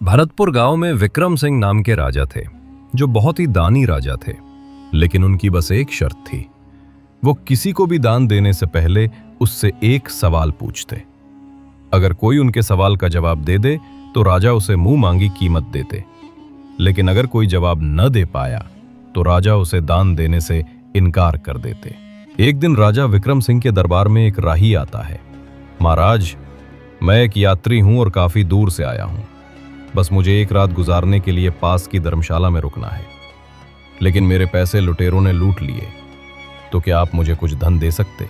भरतपुर गांव में विक्रम सिंह नाम के राजा थे, जो बहुत ही दानी राजा थे। लेकिन उनकी बस एक शर्त थी, वो किसी को भी दान देने से पहले उससे एक सवाल पूछते। अगर कोई उनके सवाल का जवाब दे दे तो राजा उसे मुंह मांगी कीमत देते, लेकिन अगर कोई जवाब न दे पाया तो राजा उसे दान देने से इनकार कर देते। एक दिन राजा विक्रम सिंह के दरबार में एक राही आता है। महाराज, मैं एक यात्री हूं और काफी दूर से आया हूं। बस मुझे एक रात गुजारने के लिए पास की धर्मशाला में रुकना है, लेकिन मेरे पैसे लुटेरों ने लूट लिए, तो क्या आप मुझे कुछ धन दे सकते?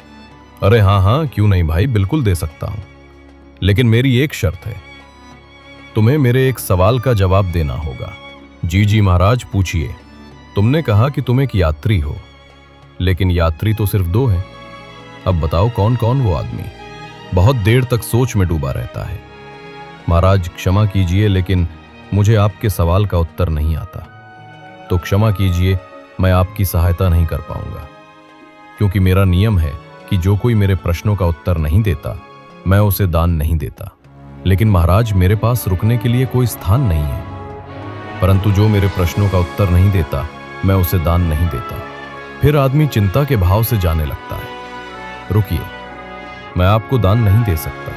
अरे हाँ हाँ, क्यों नहीं भाई, बिल्कुल दे सकता हूं, लेकिन मेरी एक शर्त है, तुम्हें मेरे एक सवाल का जवाब देना होगा। जी जी महाराज, पूछिए। तुमने कहा कि तुम एक यात्री हो, लेकिन यात्री तो सिर्फ दो हैं। अब बताओ कौन कौन वो आदमी? बहुत देर तक सोच में डूबा रहता है। महाराज क्षमा कीजिए, लेकिन मुझे आपके सवाल का उत्तर नहीं आता। तो क्षमा कीजिए, मैं आपकी सहायता नहीं कर पाऊंगा, क्योंकि मेरा नियम है कि जो कोई मेरे प्रश्नों का उत्तर नहीं देता मैं उसे दान नहीं देता। लेकिन महाराज, मेरे पास रुकने के लिए कोई स्थान नहीं है, परंतु जो मेरे प्रश्नों का उत्तर नहीं देता मैं उसे दान नहीं देता। फिर आदमी चिंता के भाव से जाने लगता है। रुकिए, मैं आपको दान नहीं दे सकता,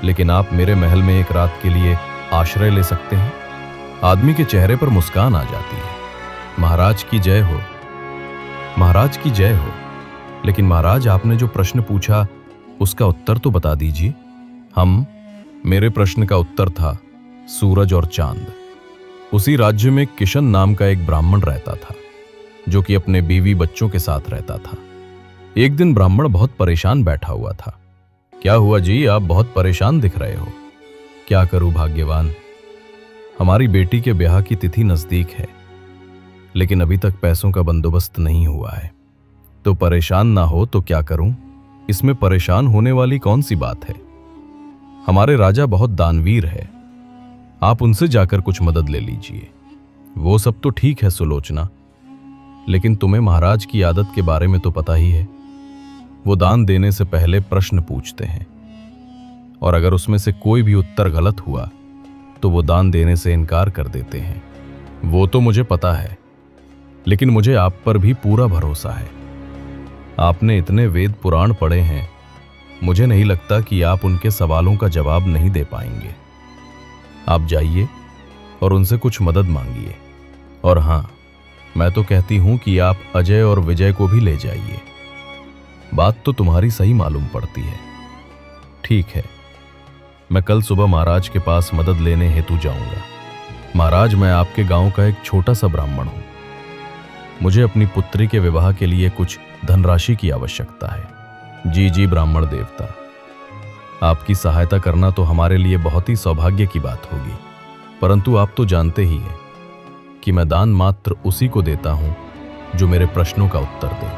लेकिन आप मेरे महल में एक रात के लिए आश्रय ले सकते हैं। आदमी के चेहरे पर मुस्कान आ जाती है। महाराज की जय हो, महाराज की जय हो। लेकिन महाराज, आपने जो प्रश्न पूछा उसका उत्तर तो बता दीजिए। मेरे प्रश्न का उत्तर था सूरज और चांद। उसी राज्य में किशन नाम का एक ब्राह्मण रहता था, जो कि अपने बीवी बच्चों के साथ रहता था। एक दिन ब्राह्मण बहुत परेशान बैठा हुआ था। क्या हुआ जी, आप बहुत परेशान दिख रहे हो? क्या करूं भाग्यवान, हमारी बेटी के ब्याह की तिथि नजदीक है, लेकिन अभी तक पैसों का बंदोबस्त नहीं हुआ है। तो परेशान ना हो तो क्या करूं? इसमें परेशान होने वाली कौन सी बात है? हमारे राजा बहुत दानवीर है, आप उनसे जाकर कुछ मदद ले लीजिए। वो सब तो ठीक है सुलोचना, लेकिन तुम्हें महाराज की आदत के बारे में तो पता ही है। वो दान देने से पहले प्रश्न पूछते हैं, और अगर उसमें से कोई भी उत्तर गलत हुआ तो वो दान देने से इनकार कर देते हैं। वो तो मुझे पता है, लेकिन मुझे आप पर भी पूरा भरोसा है। आपने इतने वेद पुराण पढ़े हैं, मुझे नहीं लगता कि आप उनके सवालों का जवाब नहीं दे पाएंगे। आप जाइए और उनसे कुछ मदद मांगिए। और हां, मैं तो कहती हूं कि आप अजय और विजय को भी ले जाइए। बात तो तुम्हारी सही मालूम पड़ती है। ठीक है, मैं कल सुबह महाराज के पास मदद लेने हेतु जाऊंगा। महाराज, मैं आपके गांव का एक छोटा सा ब्राह्मण हूं। मुझे अपनी पुत्री के विवाह के लिए कुछ धनराशि की आवश्यकता है। जी जी ब्राह्मण देवता, आपकी सहायता करना तो हमारे लिए बहुत ही सौभाग्य की बात होगी, परंतु आप तो जानते ही हैं कि मैं दान मात्र उसी को देता हूं जो मेरे प्रश्नों का उत्तर दे।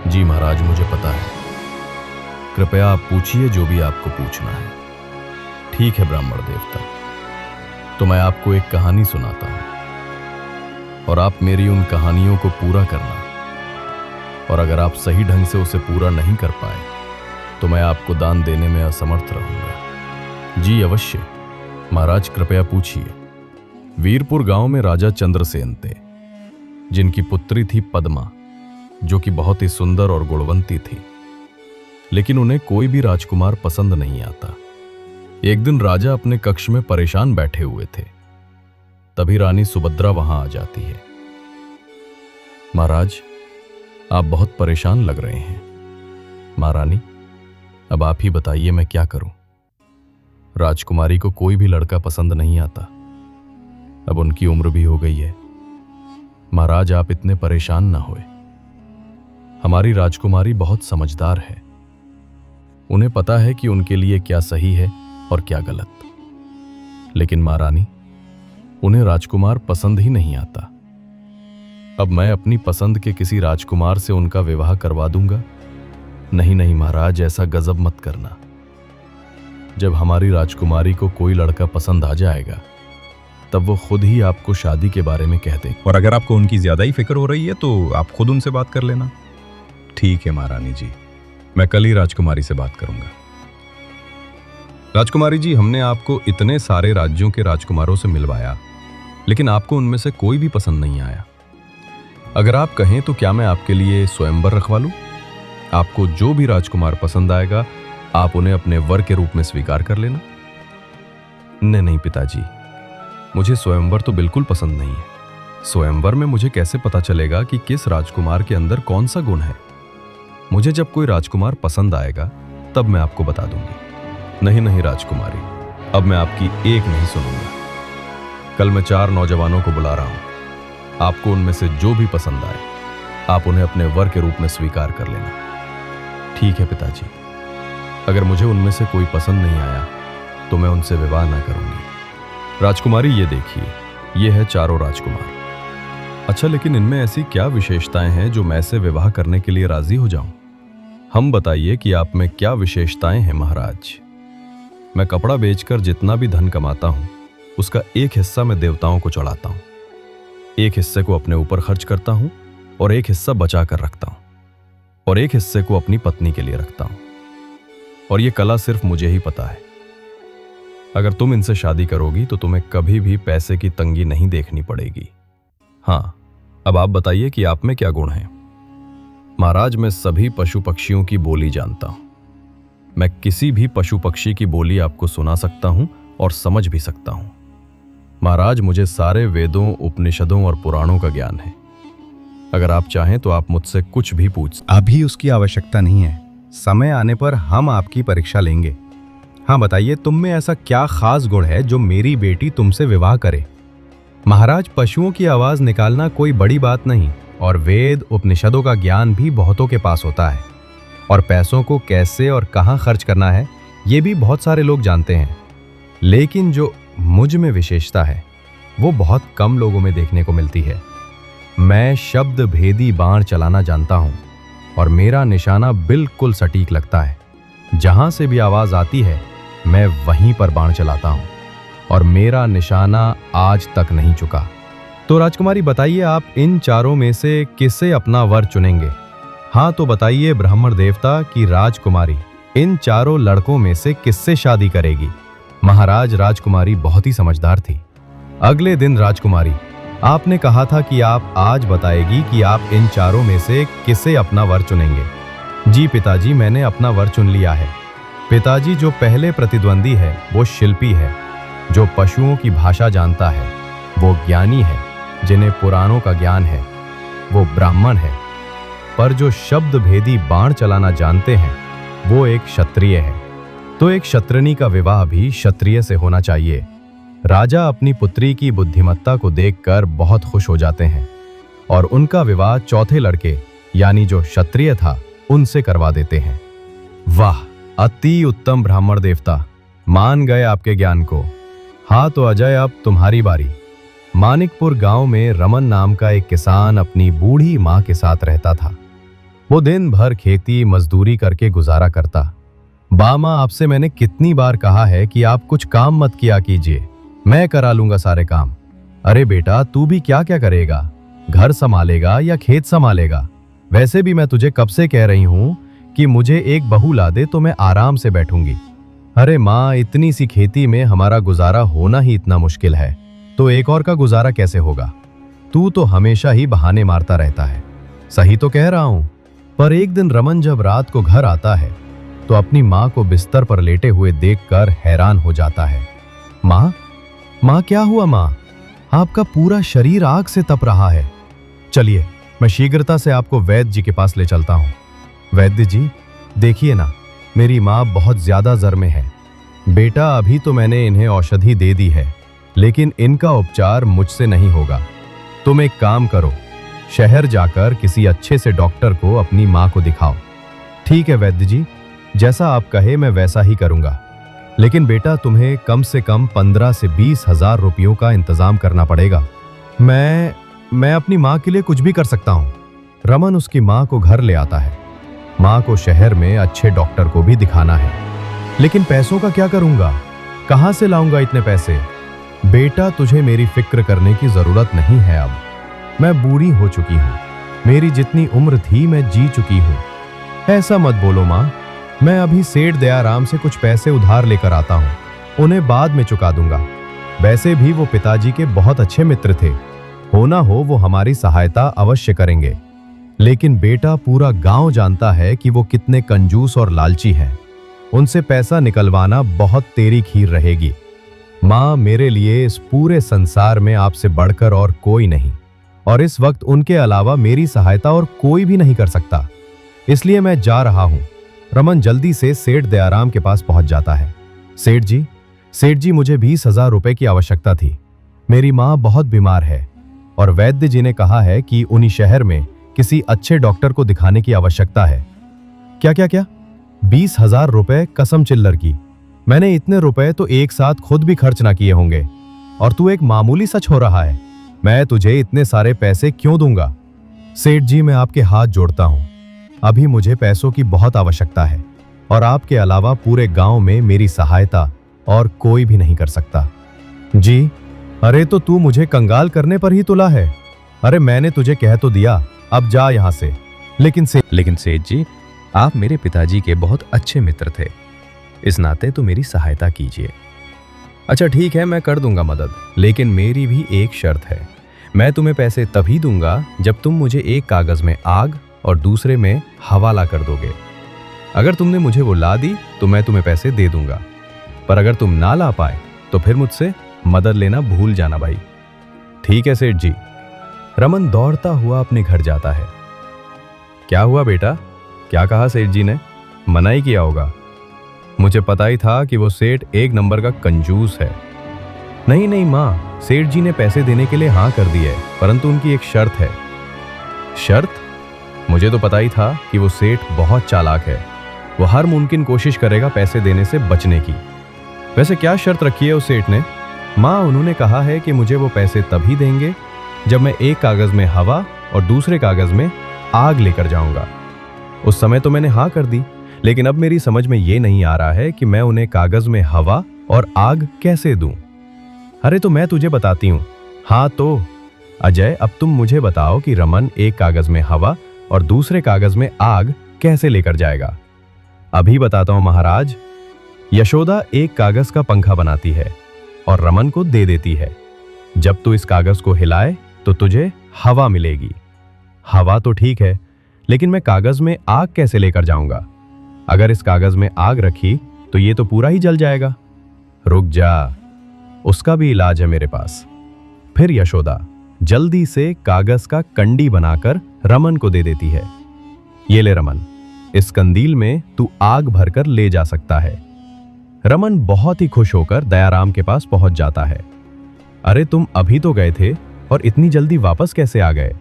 जी महाराज, मुझे पता है। कृपया आप पूछिए जो भी आपको पूछना है। ठीक है ब्राह्मण देवता, तो मैं आपको एक कहानी सुनाता हूं, और आप मेरी उन कहानियों को पूरा करना, और अगर आप सही ढंग से उसे पूरा नहीं कर पाए तो मैं आपको दान देने में असमर्थ रहूंगा। जी अवश्य महाराज, कृपया पूछिए। वीरपुर गांव में राजा चंद्रसेन थे, जिनकी पुत्री थी पद्मा, जो कि बहुत ही सुंदर और गुणवंती थी, लेकिन उन्हें कोई भी राजकुमार पसंद नहीं आता। एक दिन राजा अपने कक्ष में परेशान बैठे हुए थे, तभी रानी सुभद्रा वहां आ जाती है। महाराज, आप बहुत परेशान लग रहे हैं। महारानी, अब आप ही बताइए मैं क्या करूं? राजकुमारी को कोई भी लड़का पसंद नहीं आता, अब उनकी उम्र भी हो गई है। महाराज, आप इतने परेशान ना होए। हमारी राजकुमारी बहुत समझदार है, उन्हें पता है कि उनके लिए क्या सही है और क्या गलत। लेकिन महारानी, उन्हें राजकुमार पसंद ही नहीं आता। अब मैं अपनी पसंद के किसी राजकुमार से उनका विवाह करवा दूंगा? नहीं नहीं महाराज, ऐसा गजब मत करना। जब हमारी राजकुमारी को कोई लड़का पसंद आ जाएगा तब वो खुद ही आपको शादी के बारे में कह देंगे। और अगर आपको उनकी ज्यादा ही फिक्र हो रही है तो आप खुद उनसे बात कर लेना। ठीक है महारानी जी, मैं कल ही राजकुमारी से बात करूंगा। राजकुमारी जी, हमने आपको इतने सारे राज्यों के राजकुमारों से मिलवाया, लेकिन आपको उनमें से कोई भी पसंद नहीं आया। अगर आप कहें तो क्या मैं आपके लिए स्वयंवर रखवा लूं? आपको जो भी राजकुमार पसंद आएगा, आप उन्हें अपने वर के रूप में स्वीकार कर लेना। नहीं पिताजी, मुझे स्वयंवर तो बिल्कुल पसंद नहीं है। स्वयंवर में मुझे कैसे पता चलेगा कि किस राजकुमार के अंदर कौन सा गुण है? मुझे जब कोई राजकुमार पसंद आएगा तब मैं आपको बता दूंगी। नहीं राजकुमारी, अब मैं आपकी एक नहीं सुनूंगा। कल मैं 4 नौजवानों को बुला रहा हूं। आपको उनमें से जो भी पसंद आए, आप उन्हें अपने वर के रूप में स्वीकार कर लेना। ठीक है पिताजी, अगर मुझे उनमें से कोई पसंद नहीं आया तो मैं उनसे विवाह ना करूंगी। राजकुमारी, ये देखिए, ये है 4 राजकुमार। अच्छा, लेकिन इनमें ऐसी क्या विशेषताएं हैं जो मैं से विवाह करने के लिए राजी हो जाऊं? हम बताइए कि आप में क्या विशेषताएं हैं महाराज। मैं कपड़ा बेचकर जितना भी धन कमाता हूं, उसका एक हिस्सा मैं देवताओं को चढ़ाता हूं, एक हिस्से को अपने ऊपर खर्च करता हूं और एक हिस्सा बचा कर रखता हूं, और एक हिस्से को अपनी पत्नी के लिए रखता हूं। और ये कला सिर्फ मुझे ही पता है। अगर तुम इनसे शादी करोगी तो तुम्हें कभी भी पैसे की तंगी नहीं देखनी पड़ेगी। हाँ, अब आप बताइए कि आप में क्या गुण है? महाराज, मैं सभी पशु पक्षियों की बोली जानता हूं। मैं किसी भी पशु पक्षी की बोली आपको सुना सकता हूं और समझ भी सकता हूं। महाराज, मुझे सारे वेदों, उपनिषदों और पुराणों का ज्ञान है। अगर आप चाहें तो आप मुझसे कुछ भी पूछ। अभी उसकी आवश्यकता नहीं है, समय आने पर हम आपकी परीक्षा लेंगे। हाँ बताइए, तुम में ऐसा क्या खास गुण है जो मेरी बेटी तुमसे विवाह करे? महाराज, पशुओं की आवाज निकालना कोई बड़ी बात नहीं, और वेद उपनिषदों का ज्ञान भी बहुतों के पास होता है, और पैसों को कैसे और कहाँ खर्च करना है ये भी बहुत सारे लोग जानते हैं। लेकिन जो मुझ में विशेषता है वो बहुत कम लोगों में देखने को मिलती है। मैं शब्द भेदी बाण चलाना जानता हूँ, और मेरा निशाना बिल्कुल सटीक लगता है। जहां से भी आवाज आती है मैं वहीं पर बाण चलाता हूँ, और मेरा निशाना आज तक नहीं चुका। तो राजकुमारी बताइए, आप इन 4 में से किसे अपना वर चुनेंगे? हाँ तो बताइए ब्राह्मण देवता की राजकुमारी इन 4 लड़कों में से किससे शादी करेगी? महाराज, राजकुमारी बहुत ही समझदार थी। अगले दिन राजकुमारी, आपने कहा था कि आप आज बताएगी कि आप इन 4 में से किसे अपना वर चुनेंगे। जी पिताजी, मैंने अपना वर चुन लिया है। पिताजी, जो पहले प्रतिद्वंदी है वो शिल्पी है, जो पशुओं की भाषा जानता है वो ज्ञानी है, जिन्हें पुराणों का ज्ञान है वो ब्राह्मण है, पर जो शब्द भेदी बाण चलाना जानते हैं वो एक क्षत्रिय है। तो एक क्षत्रिनी का विवाह भी क्षत्रिय से होना चाहिए। राजा अपनी पुत्री की बुद्धिमत्ता को देखकर बहुत खुश हो जाते हैं, और उनका विवाह चौथे लड़के यानी जो क्षत्रिय था उनसे करवा देते हैं। वाह, अति उत्तम ब्राह्मण देवता, मान गए आपके ज्ञान को। हाँ तो अजय, अब तुम्हारी बारी। मानिकपुर गांव में रमन नाम का एक किसान अपनी बूढ़ी माँ के साथ रहता था। वो दिन भर खेती मजदूरी करके गुजारा करता। बामा, आपसे मैंने कितनी बार कहा है कि आप कुछ काम मत किया कीजिए, मैं करा लूंगा सारे काम। अरे बेटा, तू भी क्या क्या करेगा? घर संभालेगा या खेत संभालेगा? वैसे भी मैं तुझे कब से कह रही हूँ कि मुझे एक बहू ला दे तो मैं आराम से बैठूंगी। अरे माँ, इतनी सी खेती में हमारा गुजारा होना ही इतना मुश्किल है, तो एक और का गुजारा कैसे होगा? तू तो हमेशा ही बहाने मारता रहता है। सही तो कह रहा हूं। पर एक दिन रमन जब रात को घर आता है तो अपनी माँ को बिस्तर पर लेटे हुए देखकर हैरान हो जाता है। माँ, माँ क्या हुआ माँ? आपका पूरा शरीर आग से तप रहा है। चलिए, मैं शीघ्रता से आपको वैद्य जी के पास ले चलता हूँ। वैद्य जी, देखिए ना, मेरी माँ बहुत ज्यादा जर में है। बेटा, अभी तो मैंने इन्हें औषधि दे दी है, लेकिन इनका उपचार मुझसे नहीं होगा। तुम एक काम करो, शहर जाकर किसी अच्छे से डॉक्टर को अपनी माँ को दिखाओ। ठीक है वैद्य जी, जैसा आप कहे मैं वैसा ही करूंगा। लेकिन बेटा, तुम्हें कम से कम 15 से 20 हजार रुपयों का इंतजाम करना पड़ेगा। मैं अपनी माँ के लिए कुछ भी कर सकता हूँ। रमन उसकी माँ को घर ले आता है। माँ को शहर में अच्छे डॉक्टर को भी दिखाना है, लेकिन पैसों का क्या करूंगा? कहाँ से लाऊंगा इतने पैसे? बेटा, तुझे मेरी फिक्र करने की जरूरत नहीं है। अब मैं बूढ़ी हो चुकी हूँ, मेरी जितनी उम्र थी मैं जी चुकी हूँ। ऐसा मत बोलो माँ, मैं अभी सेठ दयाराम से कुछ पैसे उधार लेकर आता हूँ, उन्हें बाद में चुका दूंगा। वैसे भी वो पिताजी के बहुत अच्छे मित्र थे, हो ना हो वो हमारी सहायता अवश्य करेंगे। लेकिन बेटा, पूरा गांव जानता है कि वो कितने कंजूस और लालची हैं। उनसे पैसा निकलवाना बहुत तेरी खीर रहेगी। माँ, मेरे लिए इस पूरे संसार में आपसे बढ़कर और कोई नहीं, और इस वक्त उनके अलावा मेरी सहायता और कोई भी नहीं कर सकता। इसलिए मैं जा रहा हूं। रमन जल्दी से सेठ दयाराम के पास पहुंच जाता है। सेठ जी, मुझे 20,000 रुपए की आवश्यकता थी। मेरी माँ बहुत बीमार है और वैद्य जी ने कहा है कि उन्हीं शहर में किसी अच्छे डॉक्टर को दिखाने की आवश्यकता है। क्या 20,000 रुपए? कसम चिल्लर की, मैंने इतने रुपए तो एक साथ खुद भी खर्च ना किए होंगे, और तू एक मामूली सच हो रहा है। मैं तुझे इतने सारे पैसे क्यों दूंगा? सेठ जी, मैं आपके हाथ जोड़ता हूं। अभी मुझे पैसों की बहुत आवश्यकता है, और आपके अलावा पूरे गांव में मेरी सहायता और कोई भी नहीं कर सकता। जी, अरे तो तू मुझे कंगाल करने पर ही तुला है। अरे मैंने तुझे कह तो दिया, अब जा यहां से। लेकिन सेठ जी, आप मेरे पिताजी के बहुत अच्छे मित्र थे, इस नाते तो मेरी सहायता कीजिए। अच्छा ठीक है, मैं कर दूंगा मदद, लेकिन मेरी भी एक शर्त है। मैं तुम्हें पैसे तभी दूंगा जब तुम मुझे एक कागज में आग और दूसरे में हवा ला कर दोगे। अगर तुमने मुझे वो ला दी तो मैं तुम्हें पैसे दे दूंगा, पर अगर तुम ना ला पाए तो फिर मुझसे मदद लेना भूल जाना भाई। ठीक है सेठ जी। रमन दौड़ता हुआ अपने घर जाता है। क्या हुआ बेटा? क्या कहा सेठ जी ने? मना ही किया होगा। मुझे पता ही था कि वो सेठ एक नंबर का कंजूस है। नहीं माँ, सेठ जी ने पैसे देने के लिए हाँ कर दी है, परंतु उनकी एक शर्त है। शर्त? मुझे तो पता ही था कि वो सेठ बहुत चालाक है। वो हर मुमकिन कोशिश करेगा पैसे देने से बचने की। वैसे क्या शर्त रखी है उस सेठ ने? माँ, उन्होंने कहा है कि मुझे वो पैसे तभी देंगे जब मैं एक कागज में हवा और दूसरे कागज में आग लेकर जाऊंगा। उस समय तो मैंने हाँ कर दी, लेकिन अब मेरी समझ में ये नहीं आ रहा है कि मैं उन्हें कागज में हवा और आग कैसे दूं। अरे तो मैं तुझे बताती हूँ। हाँ तो अजय, अब तुम मुझे बताओ कि रमन एक कागज में हवा और दूसरे कागज में आग कैसे लेकर जाएगा। अभी बताता हूं महाराज। यशोदा एक कागज का पंखा बनाती है और रमन को दे देती है। जब तू इस कागज को हिलाए तो तुझे हवा मिलेगी। हवा तो ठीक है, लेकिन मैं कागज में आग कैसे लेकर जाऊंगा? अगर इस कागज में आग रखी तो ये तो पूरा ही जल जाएगा। रुक जा, उसका भी इलाज है मेरे पास। फिर यशोदा जल्दी से कागज का कंडी बनाकर रमन को दे देती है। ये ले रमन, इस कंदील में तू आग भरकर ले जा सकता है। रमन बहुत ही खुश होकर दयाराम के पास पहुंच जाता है। अरे तुम अभी तो गए थे और इतनी जल्दी वापस कैसे आ गए?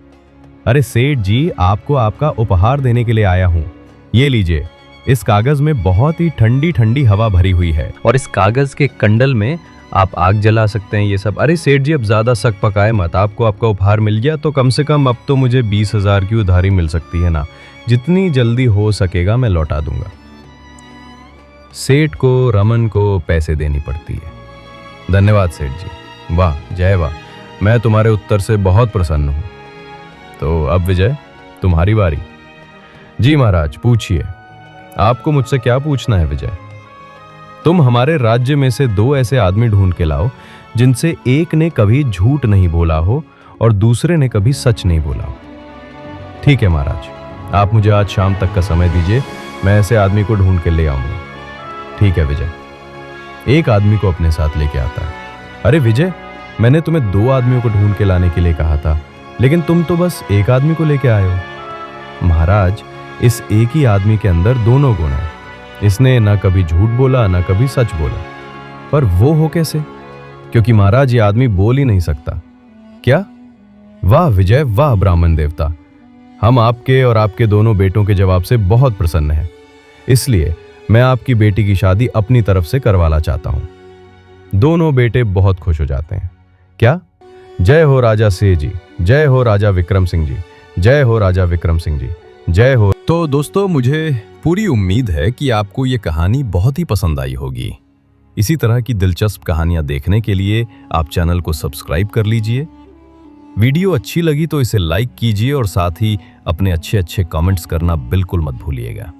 अरे सेठ जी, आपको आपका उपहार देने के लिए आया हूं। ये लीजिए, इस कागज में बहुत ही ठंडी ठंडी हवा भरी हुई है और इस कागज के कंडल में आप आग जला सकते हैं। ये सब। अरे सेठ जी, अब ज्यादा सक पकाए मत। आपको आपका उपहार मिल गया तो कम से कम अब तो मुझे 20,000 की उधारी मिल सकती है ना। जितनी जल्दी हो सकेगा मैं लौटा दूंगा। सेठ को रमन को पैसे देनी पड़ती है। धन्यवाद सेठ जी। वाह, जय वाह, मैं तुम्हारे उत्तर से बहुत प्रसन्न हूं। तो अब विजय, तुम्हारी बारी। जी महाराज, पूछिए। आपको मुझसे क्या पूछना है विजय? तुम हमारे राज्य में से 2 ऐसे आदमी ढूंढ के लाओ जिनसे एक ने कभी झूठ नहीं बोला हो और दूसरे ने कभी सच नहीं बोला हो। ठीक है महाराज, आप मुझे आज शाम तक का समय दीजिए, मैं ऐसे आदमी को ढूंढ के ले आऊंगा। ठीक है विजय। एक आदमी को अपने साथ लेके आता है। अरे विजय, मैंने तुम्हें 2 आदमियों को ढूंढ के लाने के लिए कहा था, लेकिन तुम तो बस एक आदमी को लेके आए हो। महाराज, इस एक ही आदमी के अंदर दोनों गुण हैं। इसने ना कभी झूठ बोला ना कभी सच बोला। पर वो हो कैसे? क्योंकि महाराज, ये आदमी बोल ही नहीं सकता। क्या? वाह विजय, वाह ब्राह्मण देवता, हम आपके और आपके दोनों बेटों के जवाब से बहुत प्रसन्न हैं। इसलिए मैं आपकी बेटी की शादी अपनी तरफ से करवाना चाहता हूं। दोनों बेटे बहुत खुश हो जाते हैं। क्या? जय हो राजा सिंह जी, जय हो राजा विक्रम सिंह जी, जय हो राजा विक्रम सिंह जी, जय हो। तो दोस्तों, मुझे पूरी उम्मीद है कि आपको ये कहानी बहुत ही पसंद आई होगी। इसी तरह की दिलचस्प कहानियां देखने के लिए आप चैनल को सब्सक्राइब कर लीजिए। वीडियो अच्छी लगी तो इसे लाइक कीजिए और साथ ही अपने अच्छे कमेंट्स करना बिल्कुल मत भूलिएगा।